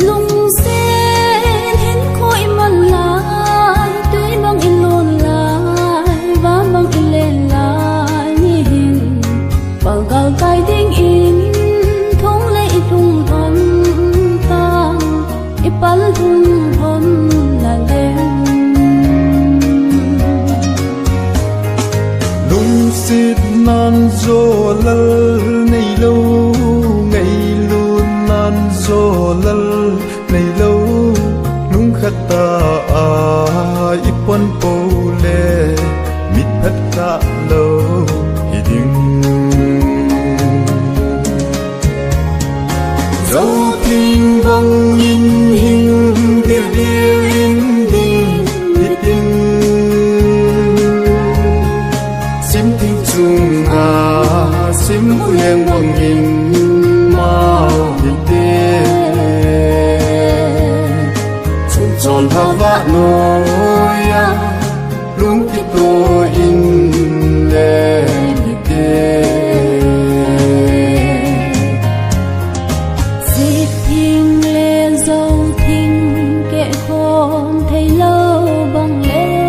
lung sen hen khoi man lai tui bang in lon lai va bang in len lai ni hin bal gal kai ding in thong le i tung thom tang i pal tung thom la lem lung sit nan zo lal nei lo ngày luôn nan zo lal nei lo lung khát ta ipon po le mit phat ta lo hi ding dấu thiên vong in hình điều điều in ding hi ding sim thiên chung sim leng vong in mau hi te chung chon hawa noya lung ki to in le hi te dịp thiên lên dấu thiên kệ khôn thấy lâu bằng lệ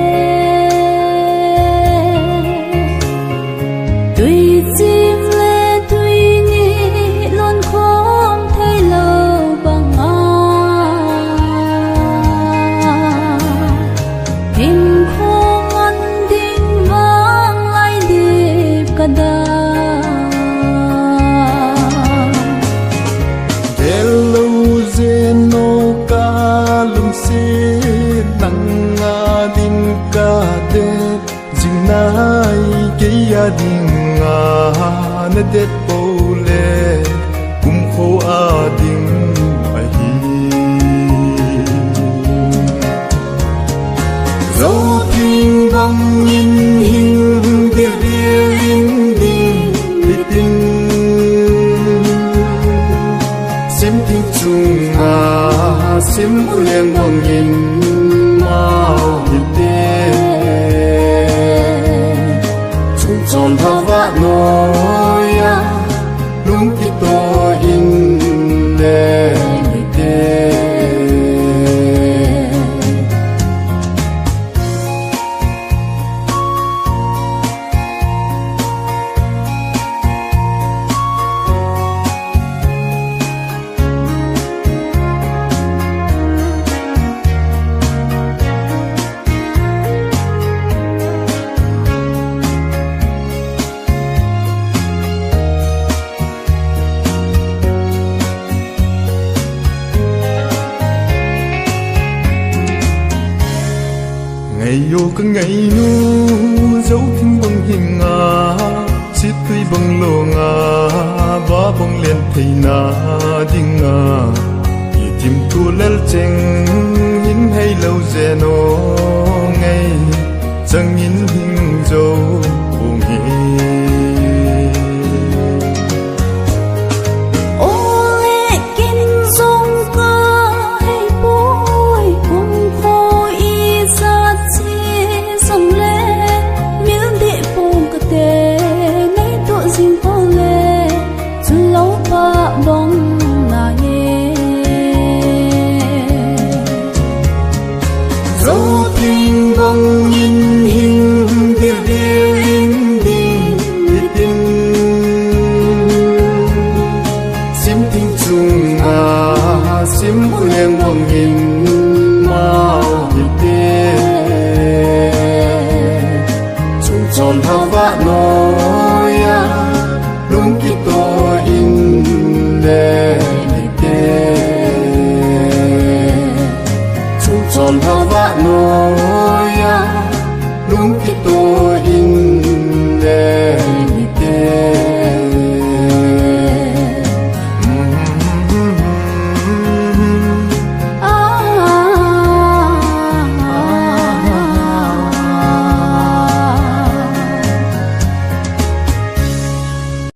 tùy chim lệ tùy nhị luôn khôn thấy lâu bằng hình khôn ăn đinh vang lại điệp cả đời hello zeno ka lum se nang din ka de jing nai ke ya ding na det pole kum kho a ding a hi zo thing bang in hình điều điều in ding tin sim thiên chung sim leng bong in mau hi te chung chon hawa noya lung ki to in le hi te ngày yo ka ngày nu dấu thiên bang hình sit tui bang lo ba bang len thei na ding i tim tu lel cheng hin hay lo zeno ngày chang in hing zo ong hi bang in hình điều điều in ding hi tin sim thiên chung sim leng bang in mau hi te chung chon hawa noya lung ki to in le hi te chung chon hawa noya lung ki